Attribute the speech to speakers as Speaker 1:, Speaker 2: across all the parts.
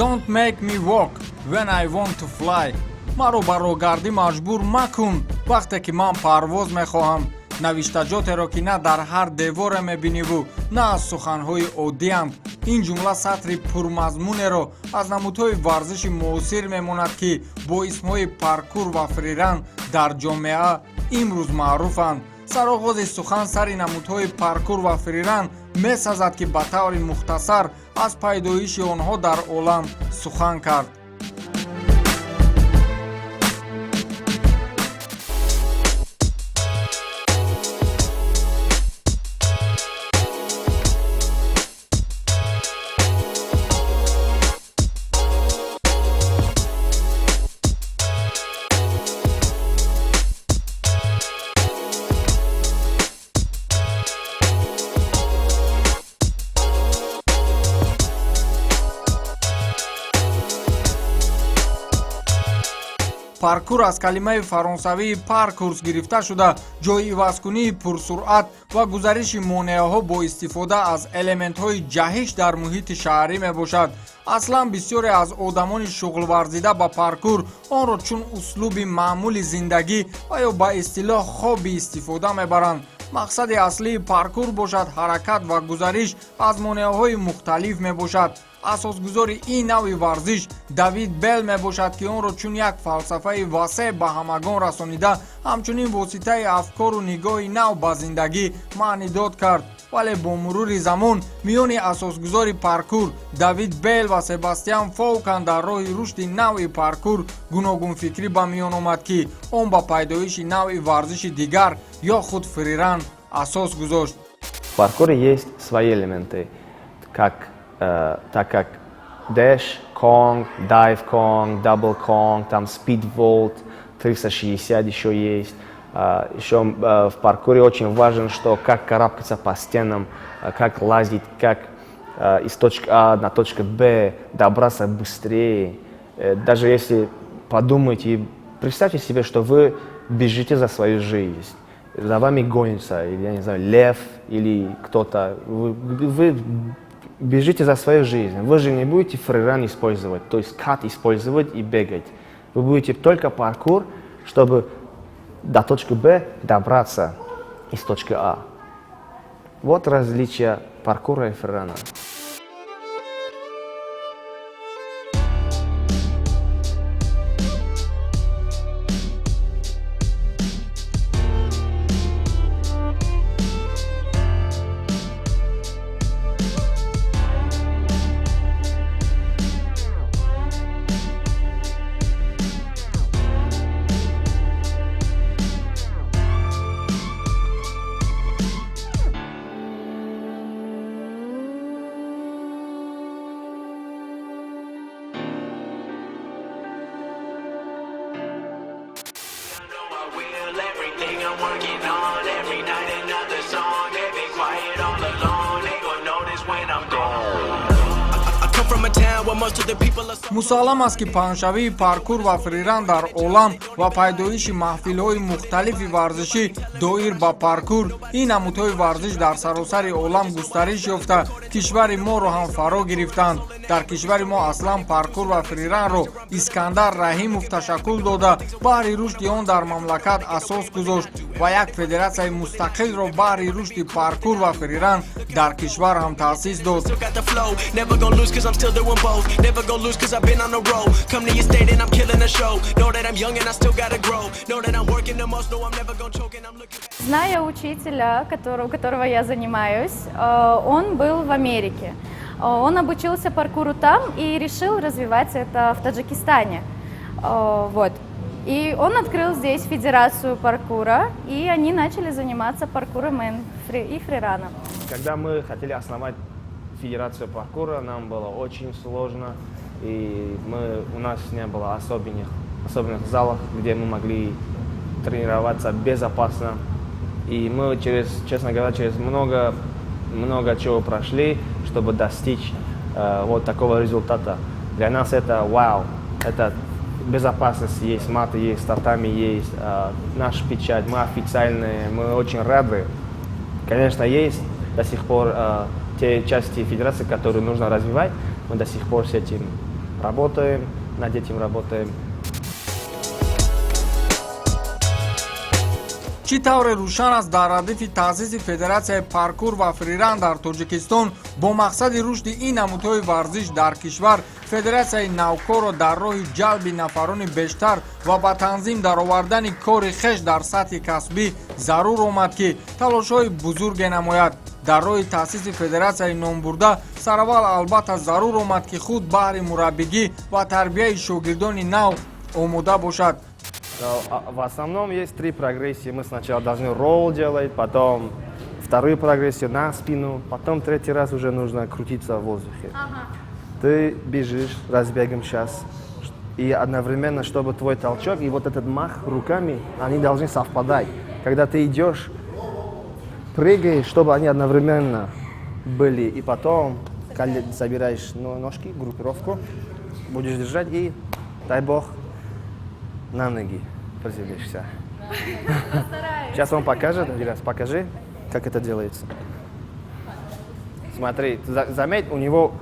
Speaker 1: Don't make me walk when I want to fly. маро барогардӣ маҷбур макун вақте ки ман парвоз мехоҳам. навиштаҷотеро ки на дар ҳар деворе мебиниву на аз суханҳои оддианд. ин ҷумла сатри пурмазмунеро аз намудҳои варзиши муосир мемонад ки бо исмҳои паркур ва фриран дар ҷомеа имрӯз маъруфанд. сароғози сухан сари намудҳои паркур ва фриран месазад ки ба таври мухтасар аз пайдоиши онҳо дар олам сухан кард. паркур аз калимаи фаронсавии паркурс гирифта шуда ҷойи ивазкунии пурсуръат ва гузариши монеаҳо бо истифода аз элементҳои ҷаҳиш дар муҳити шаҳрӣ мебошад. аслан бисёре аз одамони шуғлварзида ба паркур онро чун услуби маъмули зиндагӣ ва ё ба истилоҳ хобби истифода мебаранд. мақсади аслии паркур бошад ҳаракат ва гузариш аз монеаҳои мухталиф мебошад. асосгузори ин навъи варзиш Давид Белл мебошад ки онро чун як фалсафаи васеъ ба ҳамагон расонида ҳамчунин воситаи афкору нигоҳи нав ба зиндагӣ маънӣ дод кард. вале бо мурури замон миёни асосгузори паркур Давид Белл ва Себастьян Фоукан дар роҳи рушди навъи паркур гуногунфикрӣ ба миён омад ки он ба пайдоиши навъи варзиши дигар ё худ фриран асос гузошт.
Speaker 2: В паркуре есть свои элементы, так как dash, конг, dive конг, double конг, там speed vault, 360 еще есть. Еще в паркуре очень важно, что как карабкаться по стенам, как лазить, как из точки А на точку Б добраться быстрее. Даже если подумайте, представьте себе, что вы бежите за свою жизнь, за вами гонится, или, я не знаю, лев или кто-то. Вы бежите за свою жизнь. Вы же не будете фриран использовать, то есть кат использовать и бегать. Вы будете только паркур, чтобы до точки Б добраться из точки А. Вот различие паркура и фрирана.
Speaker 3: I'm working on every night another song. They be quiet all alone. They gon' notice when I'm gone. I come from a town where most of the people are
Speaker 1: мусаллам аст ки паҳншавии паркур ва фриран дар олам ва пайдоиши маҳфилҳои мухталифи варзишӣ доир ба паркур ин намудҳои варзиш дар саросари олам густариш ёфта кишвари моро ҳам фаро гирифтанд. дар кишвари мо аслан паркур ва фриранро Искандар Раҳимов ташаккул дода баҳри рушди он дар мамлакат асос гузошт ва як федератсияи мустақилро баҳри рушди паркур ва фриран дар кишвар ҳам таъсис дод.
Speaker 3: Never gonna lose cause I've been on the road. Come to your state and I'm killing the show. Know that I'm young and I still gotta grow. Know that I'm working the most, know I'm never gonna choke and I'm looking.
Speaker 4: Зная учителя, у которого я занимаюсь, он был в Америке. Он обучился паркуру там и решил развивать это в Таджикистане. Вот. И он открыл здесь федерацию паркура, и они начали заниматься паркуром и фрираном.
Speaker 2: Когда мы хотели основать федерацию паркура, нам было очень сложно, и у нас не было особенных залов, где мы могли тренироваться безопасно. И мы, честно говоря, через много чего прошли, чтобы достичь вот такого результата. Для нас это вау, это безопасность есть, маты есть, татами есть, наш печать, мы официальные, мы очень рады. Конечно, есть до сих пор те части федерации, которые нужно развивать, мы до сих пор с этим работаем, над этим работаем.
Speaker 1: чӣ тавре рӯшан аст дар ҳадафи таъсиси федератсияи паркур ва фриран дар тоҷикистон бо мақсади рушди ин намудҳои варзиш дар кишвар федератсияи навкорро дар роҳи ҷалби нафарони бештар ва ба танзим даровардани кори хеш дар сатҳи касбӣ зарур омад ки талошҳои бузурге намояд. дар роҳи таъсиси федератсияи номбурда сараввал албатта зарур омад ки худ баҳри мураббигӣ ва тарбияи шогирдони нав омода бошад.
Speaker 2: В основном есть 3 прогрессии. Мы сначала должны ролл делать, потом вторую прогрессию на спину, потом 3-й раз уже нужно крутиться в воздухе. Ты бежишь разбегом сейчас, и одновременно, чтобы твой толчок и вот этот мах руками, они должны совпадать. Когда ты идешь, прыгаешь, чтобы они одновременно были, и потом, когда собираешь ножки, группировку, будешь держать и, дай бог, на ноги приземлишься. Сейчас он покажет, один раз покажи, как это делается. Смотри, заметь, у него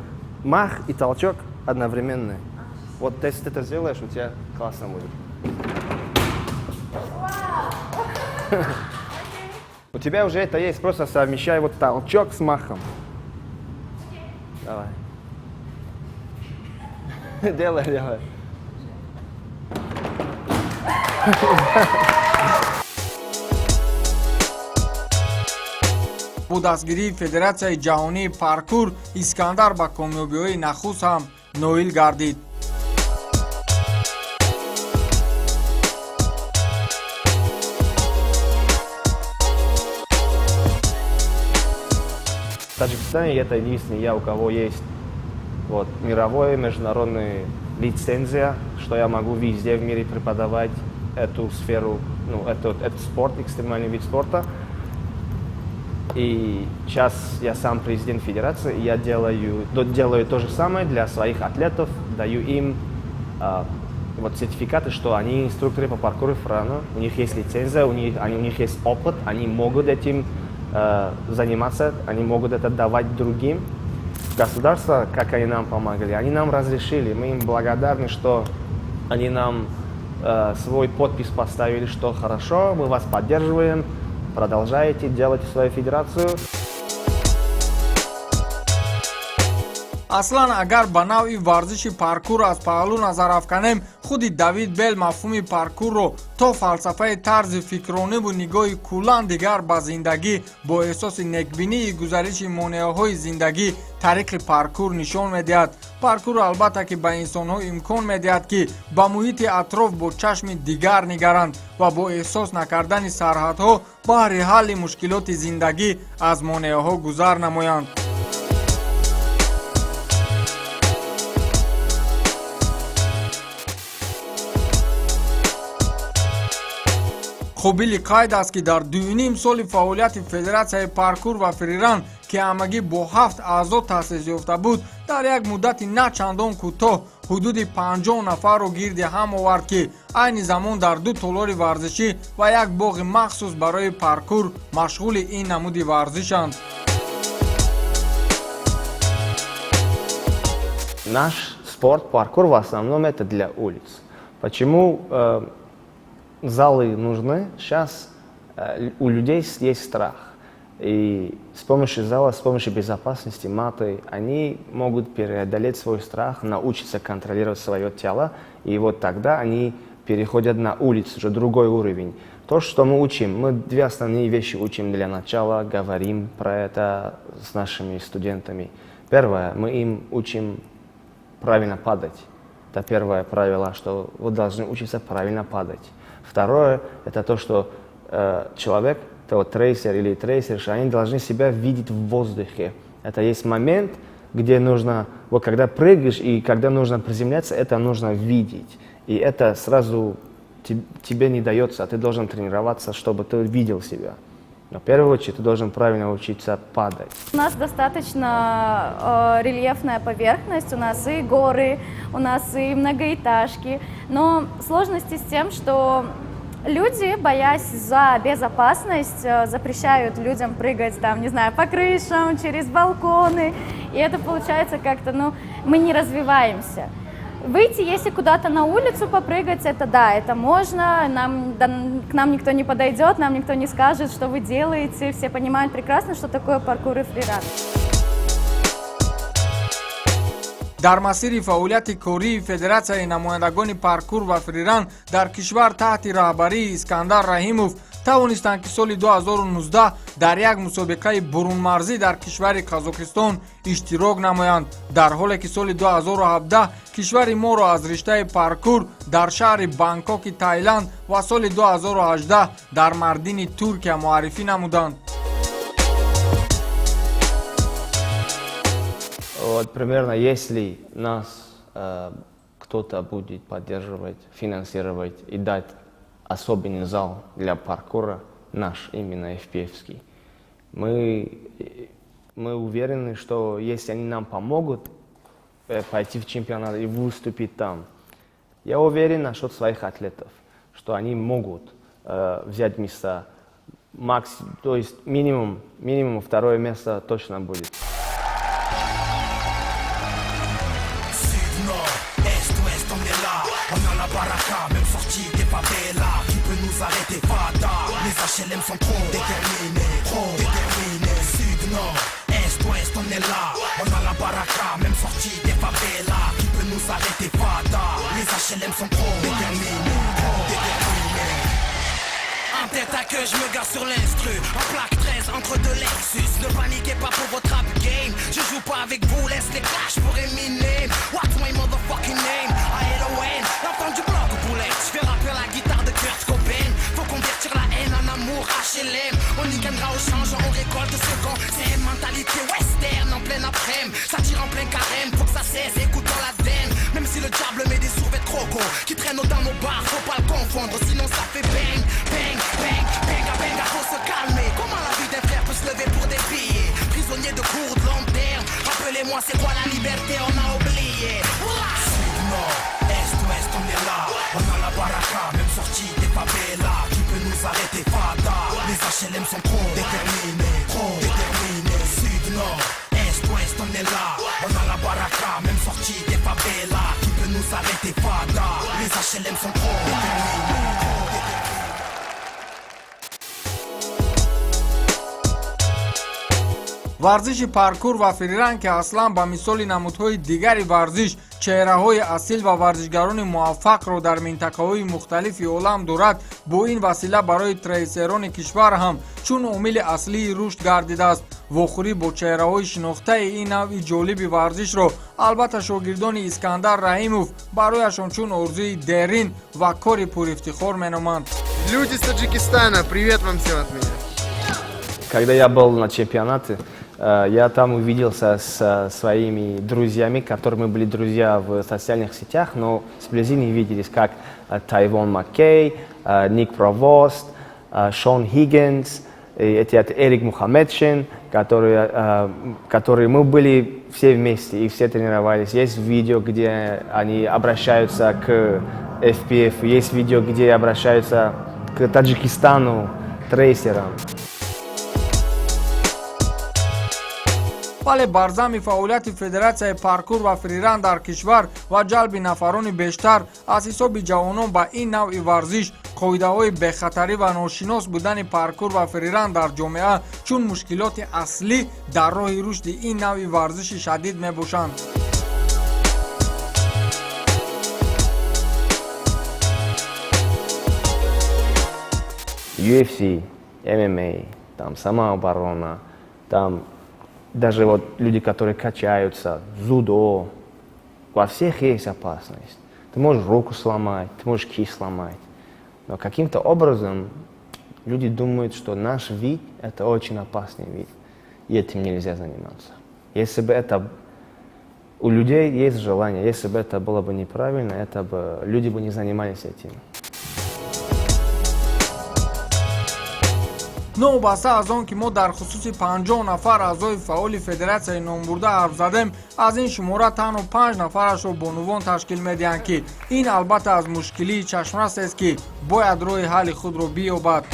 Speaker 2: мах и толчок одновременные. Вот если ты это сделаешь, у тебя классно будет. У тебя уже это есть, просто совмещай вот толчок с махом. Давай. Делай.
Speaker 1: бо дастгирии федератсияи ҷаҳонии паркур искандар ба комёбиҳои нахуст ҳам ноил гардид.
Speaker 2: В Таджикистане это единственный я, у кого есть вот, мировая международная лицензия, что я могу везде в мире преподавать эту сферу, этот спорт, экстремальный вид спорта. И сейчас я сам президент федерации, и я делаю то же самое для своих атлетов, даю им вот сертификаты, что они инструкторы по паркуру франу, у них есть лицензия, у них есть опыт, они могут этим заниматься, они могут это давать другим. Государство, как они нам помогли, они нам разрешили, мы им благодарны, что они нам свой подпись поставили, что хорошо, мы вас поддерживаем, продолжайте делать свою федерацию.
Speaker 1: аслан агар ба навъи варзиши паркур аз паҳлӯ назар афканем, худи давид белл мафҳуми паркурро то фалсафаи тарзи фикрониву нигоҳи куллан дигар ба зиндагӣ бо эҳсоси некбинии гузариши монеаҳои зиндагӣ тариқи паркур нишон медиҳад. паркур албатта ки ба инсонҳо имкон медиҳад ки ба муҳити атроф бо чашми дигар нигаранд ва бо эҳсос накардани сарҳадҳо баҳри ҳалли мушкилоти зиндагӣ аз монеаҳо гузар намоянд. қобили қайд аст ки дар 2.5 соли фаъолияти федератсияи паркур ва фриран ки ҳамагӣ бо 7 аъзо таъсис ёфта буд, дар як муддати на чандон кӯтоҳ ҳудуди 50 нафарро гирди ҳам овард ки айни замон дар 2 толори варзишӣ ва як боғи махсус барои паркур машғули ин намуди варзишанд.
Speaker 2: Наш спорт, паркур в основном это для улиц. Почему залы нужны? Сейчас у людей есть страх. И с помощью зала, с помощью безопасности, маты, они могут преодолеть свой страх, научиться контролировать свое тело. И вот тогда они переходят на улицу, уже другой уровень. То, что мы учим, мы 2 основные вещи учим для начала, говорим про это с нашими студентами. Первое, мы им учим правильно падать. Это первое правило, что вы должны учиться правильно падать. Второе, это то, что человек, это вот трейсер или трейсерша, они должны себя видеть в воздухе. Это есть момент, где нужно, вот когда прыгаешь и когда нужно приземляться, это нужно видеть. И это сразу тебе не дается, а ты должен тренироваться, чтобы ты видел себя. Но в первую очередь ты должен правильно учиться падать.
Speaker 4: У нас достаточно рельефная поверхность, у нас и горы, у нас и многоэтажки, но сложности с тем, что люди, боясь за безопасность, запрещают людям прыгать там, не знаю, по крышам, через балконы, и это получается как-то, мы не развиваемся. Выйти, если куда-то на улицу попрыгать, это да, это можно, к нам никто не подойдет, нам никто не скажет, что вы делаете, все понимают прекрасно, что такое паркур и фриран.
Speaker 1: дар масири фаъолияти кории федератсияи намояндагони паркур ва фриран дар кишвар таҳти раҳбарии искандар раҳимов тавонистанд ки соли 2019 дар як мусобиқаи бурунмарзӣ дар кишвари қазокистон иштирок намоянд, дар ҳоле ки соли 2017 кишвари моро аз риштаи паркур дар шаҳри Бангкоки Таиланд ва соли 2018 дар Мардини Туркия муаррифӣ намуданд.
Speaker 2: Вот примерно, если нас кто-то будет поддерживать, финансировать и дать особенный зал для паркура, наш именно FPF-ский, мы уверены, что если они нам помогут пойти в чемпионат и выступить там, я уверен насчет своих атлетов, что они могут взять места, то есть минимум второе место точно будет.
Speaker 3: Arrêtez Fada, les HLM sont trop déterminés, Sud, nord, est, ouest, on est là. On a la baraka, même sortie des favelas. Qui peut nous arrêter Fada, les HLM sont trop déterminés, En tête à queue, je me gare sur l'instru. En plaque 13 entre deux Lexus. Ne paniquez pas pour votre rap game. Je joue pas avec vous, laisse les clashs pour Eminem. What's my motherfucking name? I-L-O-N, l'enfant du bloc au poulet. Je fais rapper la guitare de Kurt Cobain. Faut convertir la haine en amour, HLM. On y gagnera au change, on récolte ce qu'on. C'est une mentalité western en plein après-midi. Ça tire en plein carême, faut que ça cesse, écoutons la veine. Même si le diable met des survêtements croco qui traînent dans nos bars, faut pas le confondre, sinon ça fait bang, bang, bang, benga, benga, faut se calmer. Comment la vie d'un frère peut se lever pour des billets? Prisonnier de court, de long terme. Rappelez-moi c'est quoi la liberté, on a oublié. Sud, nord, est, ouest, on est là. On a la baraka, même sortie des favelas. Qui peut nous arrêter, Fada? Les HLM sont trop déterminés, Sud, nord, est, ouest, on est là. On a la baraka, même sortie des favelas. Qui peut nous arrêter, Fada? Les HLM sont trop déterminés.
Speaker 1: варзиши паркур ва фриран ки аслан ба мисоли намудҳои дигари варзиш чеҳраҳои асил ва варзишгарони муваффақро дар минтақаҳои мухталифи олам дорад, бо ин васила барои трейсерони кишвар ҳам чун омили аслии рушд гардидааст. вохӯрӣ бо чеҳраҳои шинохтаи ин навъи ҷолиби варзишро албатта шогирдони Искандар Раимов барояшон чун орзуи дерин ва кори пурифтихор меноманд.
Speaker 5: Люди из Таджикистана, привет вам всем от меня.
Speaker 2: Когда я был на чемпионате, я там увиделся с своими друзьями, которыми были друзья в социальных сетях, но вблизи не виделись, как Тайвон Маккей, Ник Провост, Шон Хиггинс, Эрик Мухаммедшин, которые мы были все вместе и все тренировались. Есть видео, где они обращаются к FPF, есть видео, где обращаются к Таджикистану, трейсерам.
Speaker 1: вале бар зами фаъолияти федератсияи паркур ва фриран дар кишвар ва ҷалби нафарони бештар аз ҳисоби ҷавонон ба ин навъи варзиш қоидаҳои бехатарӣ ва ношинос будани паркур ва фриран дар ҷомеа чун мушкилоти аслӣ дар роҳи рушди ин навъи варзиши шадид мебошанд.
Speaker 2: UFC, MMA, там самооборона, там даже вот люди, которые качаются, дзюдо, во всех есть опасность. Ты можешь руку сломать, ты можешь кисть сломать. Но каким-то образом люди думают, что наш вид – это очень опасный вид, и этим нельзя заниматься. Если бы это… У людей есть желание, если бы это было бы неправильно, люди бы не занимались этим.
Speaker 1: новбаста аз он ки мо дар хусуси 50 нафар аъзои фаъоли федератсияи номбурда ҳарф задем, аз ин шумора танҳо 5 нафарашро бонувон ташкил медиҳанд ки ин албатта аз мушкилии чашмрасест ки бояд роҳи ҳалли худро биёбад.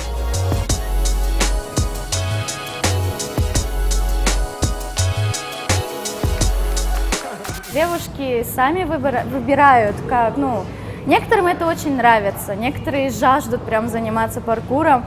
Speaker 4: девушки сами выбирают, как, ну, некоторым это очень нравится, некоторые жаждут прям заниматься паркуром.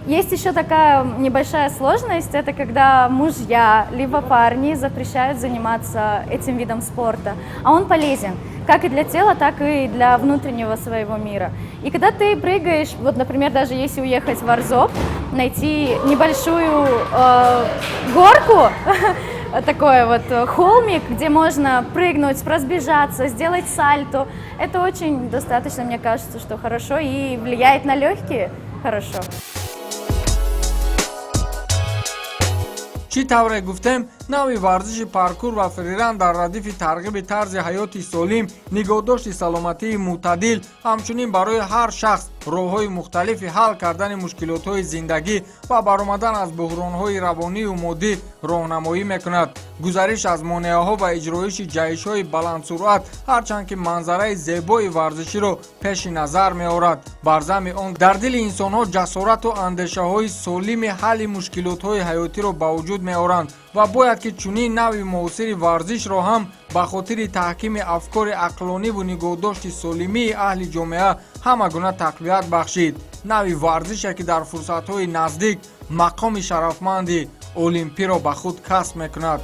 Speaker 4: Есть еще такая небольшая сложность, это когда мужья либо парни запрещают заниматься этим видом спорта, а он полезен как и для тела, так и для внутреннего своего мира. И когда ты прыгаешь, вот, например, даже если уехать в Арзоп, найти небольшую горку, такой вот холмик, где можно прыгнуть, разбежаться, сделать сальто, это очень достаточно, мне кажется, что хорошо и влияет на легкие хорошо.
Speaker 1: чӣ тавре гуфтем нави варзиши паркур ва фриран дар радифи тарғиби тарзи ҳаёти солим нигоҳдошти саломатии мӯътадил ҳамчунин барои ҳар шахс роҳҳои мухталифи ҳал кардани мушкилотҳои зиндагӣ ва баромадан аз буҳронҳои равонию моддӣ роҳнамоӣ мекунад. гузариш аз монеаҳо ва иҷроиши ҷаҳишҳои баландсуръат ҳарчанд ки манзараи зебои варзиширо пеши назар меорад, бар замми он дар дили инсонҳо ҷасорату андешаҳои солими ҳалли мушкилотҳои ҳаётиро ба вуҷуд меоранд ва бояд ки чунин нави муосири варзишро ҳам ба хотири таҳкими афкори ақлониву нигоҳдошти солимии аҳли ҷомеа ҳама гуна тақвият бахшид. нави варзише ки дар фурсатҳои наздик мақоми шарафманди олимпиро ба худ касб мекунад.